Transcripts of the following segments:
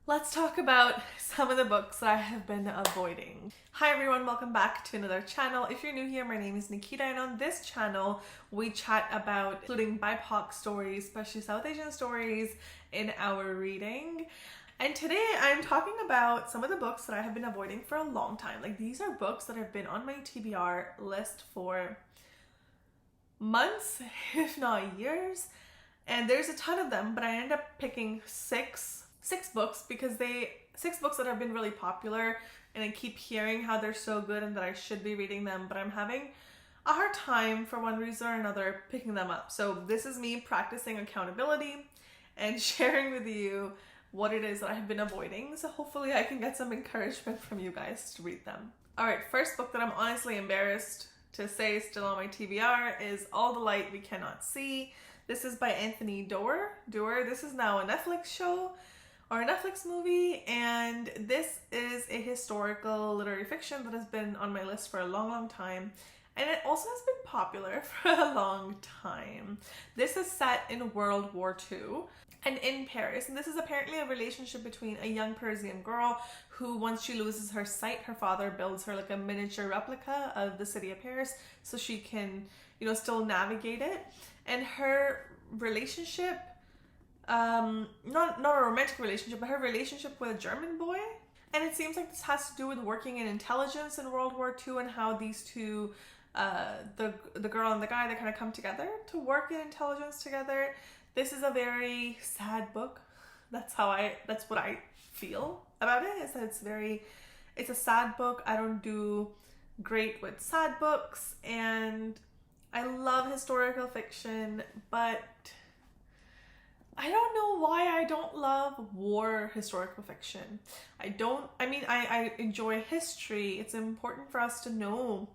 Let's talk about some of the books that I have been avoiding. Hi everyone, welcome back to another channel. If you're new here, my name is Nikita, and on this channel we chat about including BIPOC stories, especially South Asian stories, in our reading. And today I'm talking about some of the books that I have been avoiding for a long time. Like, these are books that have been on my TBR list for months, if not years. And there's a ton of them, but I ended up picking six books because six books that have been really popular, and I keep hearing how they're so good and that I should be reading them, but I'm having a hard time for one reason or another picking them up. So this is me practicing accountability and sharing with you what it is that I have been avoiding. So hopefully I can get some encouragement from you guys to read them. All right, first book that I'm honestly embarrassed to say is still on my TBR is All the Light We Cannot See. This is by Anthony Doerr. This is now a Netflix show or a Netflix movie, and this is a historical literary fiction that has been on my list for a long time, and it also has been popular for a long time. This is set in World War II and in Paris, and this is apparently a relationship between a young Parisian girl who, once she loses her sight, her father builds her like a miniature replica of the city of Paris so she can, still navigate it. And her relationship, not a romantic relationship, but her relationship with a German boy. And it seems like this has to do with working in intelligence in World War II and how these two, the girl and the guy, they kind of come together to work in intelligence together. This is a very sad book. That's what I feel about it, is that it's a sad book. I don't do great with sad books, and I love historical fiction, but I don't know why I don't love war historical fiction. I enjoy history. It's important for us to know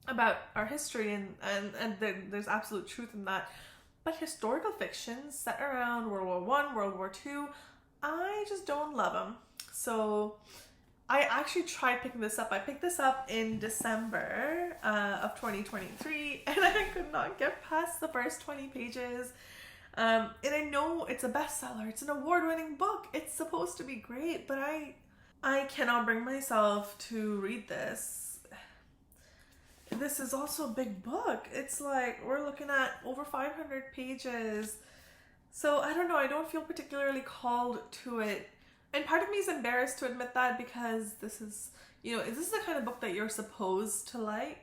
about our history, and there's absolute truth in that. But historical fiction set around World War I, World War II, I just don't love them. So I actually tried picking this up. I picked this up in December of 2023, and I could not get past the first 20 pages. And I know it's a bestseller. It's an award-winning book. It's supposed to be great, but I cannot bring myself to read this. This is also a big book. It's like, we're looking at over 500 pages. So I don't know. I don't feel particularly called to it. And part of me is embarrassed to admit that, because this is the kind of book that you're supposed to like.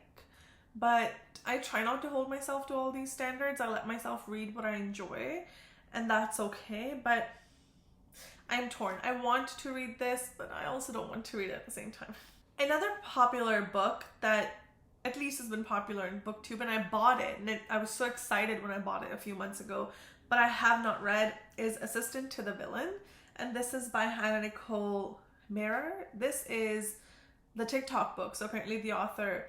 But I try not to hold myself to all these standards. I let myself read what I enjoy, and that's okay. But I'm torn. I want to read this, but I also don't want to read it at the same time. Another popular book that at least has been popular in booktube, and I bought it, and I was so excited when I bought it a few months ago, but I have not read, is Assistant to the Villain. And this is by Hannah Nicole Mehrer. This is the TikTok book. So apparently the author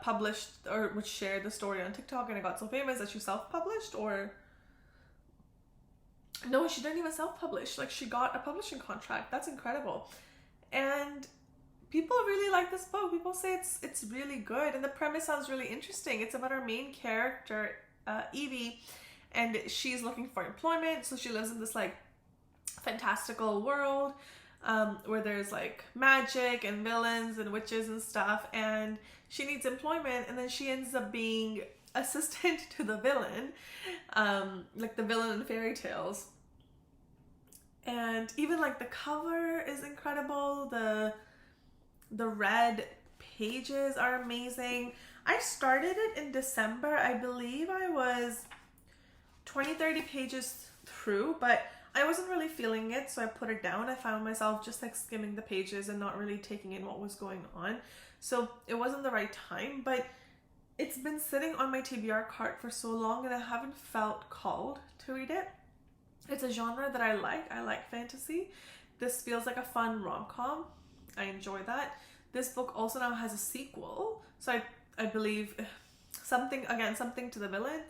published or would share the story on TikTok, and it got so famous that she self-published, or no, she didn't even self-publish. Like, she got a publishing contract. That's incredible. And people really like this book. People say it's really good, and the premise sounds really interesting. It's about our main character, Evie, and she's looking for employment. So she lives in this like fantastical world where there's like magic and villains and witches and stuff, and she needs employment, and then she ends up being assistant to the villain, like the villain in fairy tales. And even like the cover is incredible. The red pages are amazing. I started it in December. I believe I was 20-30 pages through, but I wasn't really feeling it, so I put it down. I found myself just like skimming the pages and not really taking in what was going on. So it wasn't the right time, but it's been sitting on my TBR cart for so long, and I haven't felt called to read it. It's a genre that I like. I like fantasy. This feels like a fun rom-com. I enjoy that. This book also now has a sequel, so I believe something to the Villain.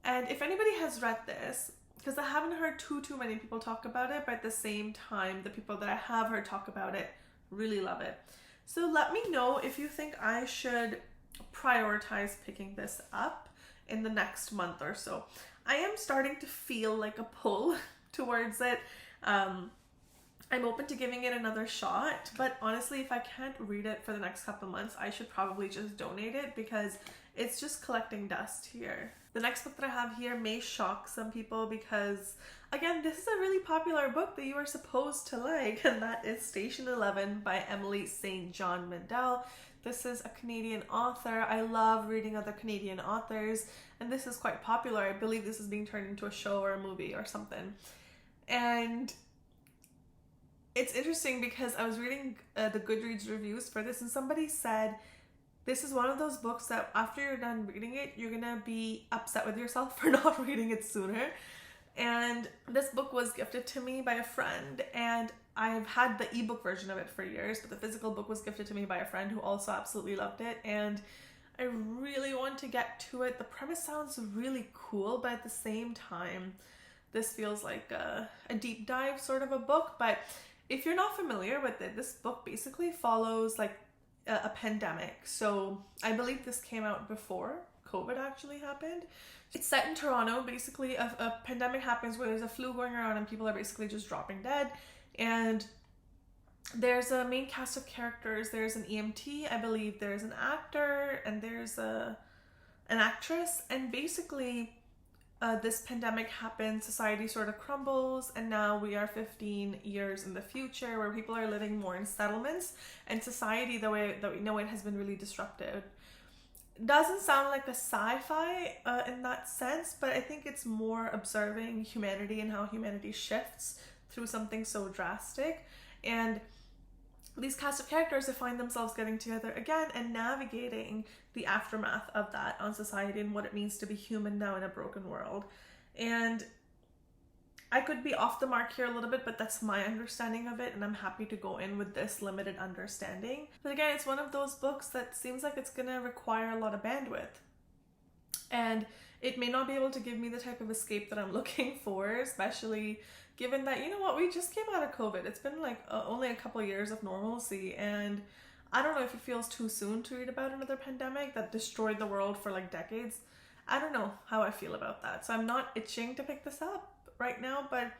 And if anybody has read this, because I haven't heard too many people talk about it, but at the same time, the people that I have heard talk about it really love it. So let me know if you think I should prioritize picking this up in the next month or so. I am starting to feel like a pull towards it. I'm open to giving it another shot, but honestly, if I can't read it for the next couple months, I should probably just donate it because it's just collecting dust here. The next book that I have here may shock some people because, again, this is a really popular book that you are supposed to like, and that is Station 11 by Emily St. John Mandel. This is a Canadian author. I love reading other Canadian authors, and this is quite popular. I believe this is being turned into a show or a movie or something. And it's interesting because I was reading the Goodreads reviews for this, and somebody said this is one of those books that after you're done reading it, you're gonna be upset with yourself for not reading it sooner. And this book was gifted to me by a friend, and I've had the ebook version of it for years, but the physical book was gifted to me by a friend who also absolutely loved it, and I really want to get to it. The premise sounds really cool, but at the same time, this feels like a deep dive sort of a book. But if you're not familiar with it, this book basically follows like a pandemic. So I believe this came out before COVID actually happened. It's set in Toronto. Basically, a pandemic happens where there's a flu going around and people are basically just dropping dead. And there's a main cast of characters. There's an EMT, I believe there's an actor, and there's an actress. And basically, this pandemic happens, society sort of crumbles, and now we are 15 years in the future where people are living more in settlements, and society, the way that we know it, has been really disrupted. Doesn't sound like a sci-fi in that sense, but I think it's more observing humanity and how humanity shifts through something so drastic. And these cast of characters, they find themselves getting together again and navigating the aftermath of that on society and what it means to be human now in a broken world. And I could be off the mark here a little bit, but that's my understanding of it, and I'm happy to go in with this limited understanding. But again, it's one of those books that seems like it's gonna require a lot of bandwidth, and it may not be able to give me the type of escape that I'm looking for, especially given that, you know what, we just came out of COVID. It's been like only a couple of years of normalcy, and I don't know if it feels too soon to read about another pandemic that destroyed the world for like decades. I don't know how I feel about that. So I'm not itching to pick this up right now, but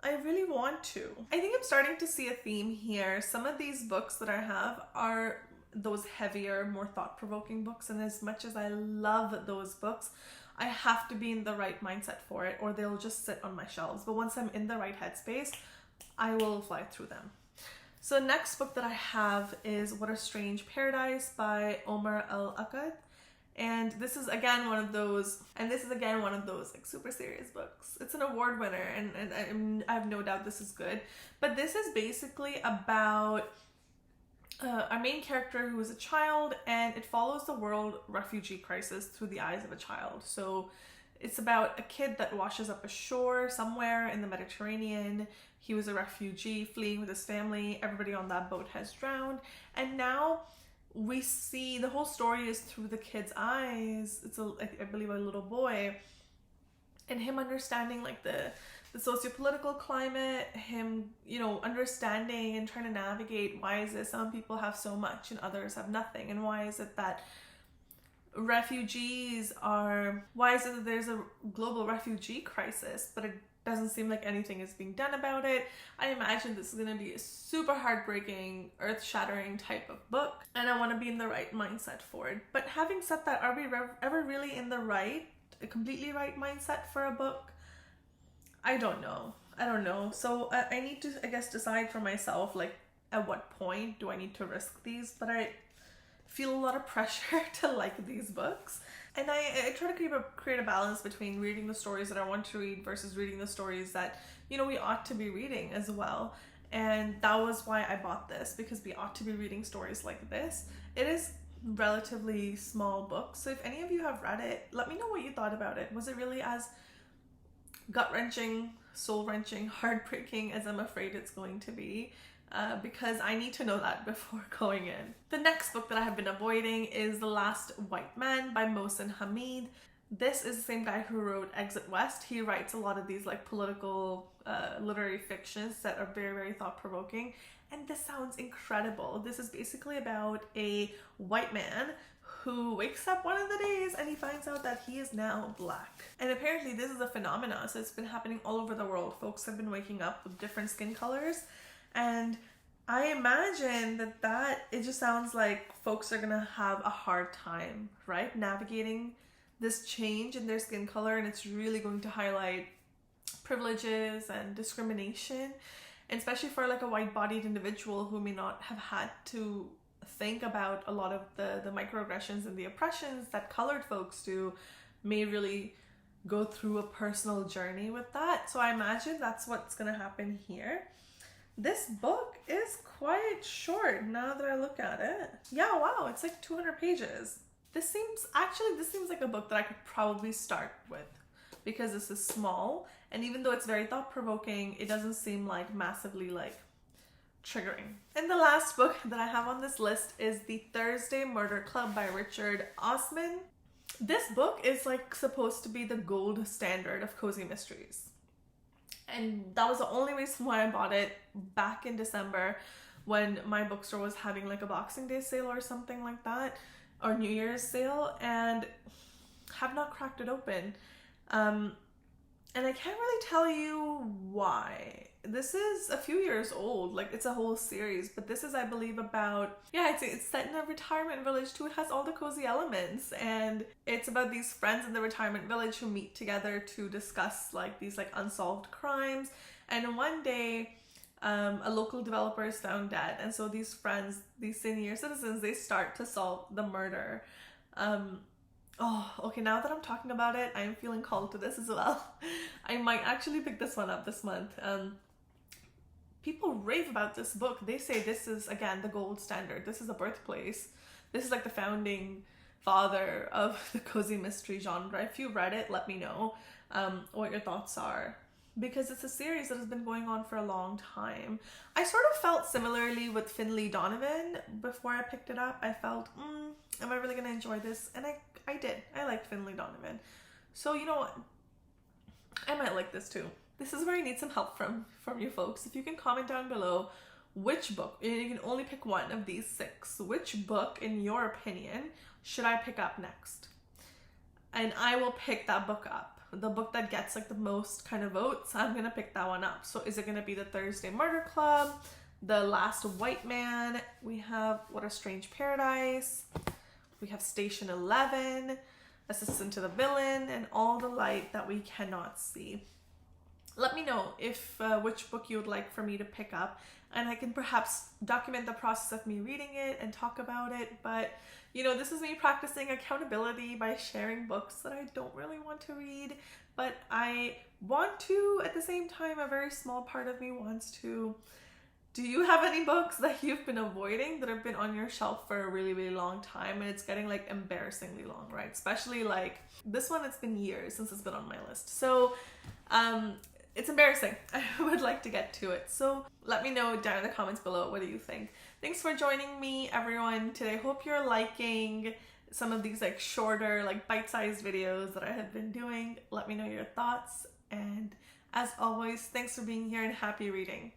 I really want to. I think I'm starting to see a theme here. Some of these books that I have are those heavier, more thought-provoking books, and as much as I love those books, I have to be in the right mindset for it, or they'll just sit on my shelves. But once I'm in the right headspace, I will fly through them. So the next book that I have is What a Strange Paradise by Omar Al-Akkad. And this is again one of those like super serious books. It's an award winner, and I have no doubt this is good. But this is basically about our main character who is a child, and it follows the world refugee crisis through the eyes of a child. So it's about a kid that washes up ashore somewhere in the Mediterranean. He was a refugee fleeing with his family. Everybody on that boat has drowned, and now we see the whole story is through the kid's eyes. It's I believe a little boy, and him understanding like the socio-political climate, him, you know, understanding and trying to navigate why is it some people have so much and others have nothing, and why is it that there's a global refugee crisis, but it doesn't seem like anything is being done about it. I imagine this is going to be a super heartbreaking, earth-shattering type of book, and I want to be in the right mindset for it. But having said that, are we ever really in the completely right mindset for a book? I don't know. So I need to, I guess, decide for myself, like, at what point do I need to risk these? But I feel a lot of pressure to like these books. And I try to create a balance between reading the stories that I want to read versus reading the stories that, you know, we ought to be reading as well. And that was why I bought this, because we ought to be reading stories like this. It is relatively small book, so if any of you have read it, let me know what you thought about it. Was it really as gut-wrenching, soul-wrenching, heartbreaking as I'm afraid it's going to be? Because I need to know that before going in. The next book that I have been avoiding is The Last White Man by Mohsin Hamid. This is the same guy who wrote Exit West. He writes a lot of these like political literary fictions that are very, very thought-provoking, and this sounds incredible. This is basically about a white man who wakes up one of the days and he finds out that he is now Black. And apparently this is a phenomenon, so it's been happening all over the world. Folks have been waking up with different skin colors, and I imagine that it just sounds like folks are gonna have a hard time, right, navigating this change in their skin color, and it's really going to highlight privileges and discrimination, and especially for like a white-bodied individual who may not have had to think about a lot of the microaggressions and the oppressions that colored folks do, may really go through a personal journey with that. So I imagine that's what's gonna happen here. This book is quite short now that I look at it. Yeah, wow, it's like 200 pages. This seems like a book that I could probably start with, because this is small, and even though it's very thought-provoking, it doesn't seem like massively like triggering. And the last book that I have on this list is The Thursday Murder Club by Richard Osman. This book is like supposed to be the gold standard of cozy mysteries. And that was the only reason why I bought it back in December, when my bookstore was having like a Boxing Day sale or something like that, or New Year's sale, and have not cracked it open. And I can't really tell you why. This is a few years old, like it's a whole series, but this is, I believe, about, yeah, it's set in a retirement village too. It has all the cozy elements, and it's about these friends in the retirement village who meet together to discuss like these like unsolved crimes. And one day, a local developer is found dead, and so these friends, these senior citizens, they start to solve the murder. Oh, okay, now that I'm talking about it, I'm feeling called to this as well. I might actually pick this one up this month. People rave about this book. They say this is, again, the gold standard. This is a birthplace. This is like the founding father of the cozy mystery genre. If you read it, let me know what your thoughts are, because it's a series that has been going on for a long time. I sort of felt similarly with Finlay Donovan before I picked it up. I felt, am I really going to enjoy this? And I did. I liked Finlay Donovan. So you know what? I might like this too. This is where I need some help from you folks. If you can comment down below which book, you can only pick one of these 6. Which book, in your opinion, should I pick up next? And I will pick that book up. The book that gets like the most kind of votes, I'm gonna pick that one up. So is it gonna be The Thursday Murder Club, The Last White Man? We have What a Strange Paradise. We have Station 11, Assistant to the Villain, and All the Light That We Cannot See. Let me know if which book you would like for me to pick up, and I can perhaps document the process of me reading it and talk about it. But you know, this is me practicing accountability by sharing books that I don't really want to read, but I want to. At the same time, a very small part of me wants to. Do you have any books that you've been avoiding that have been on your shelf for a really, really long time, and it's getting like embarrassingly long, right? Especially like this one, it's been years since it's been on my list. So it's embarrassing. I would like to get to it. So let me know down in the comments below, what do you think? Thanks for joining me, everyone, today. Hope you're liking some of these like shorter, like bite-sized videos that I have been doing. Let me know your thoughts. And as always, thanks for being here and happy reading.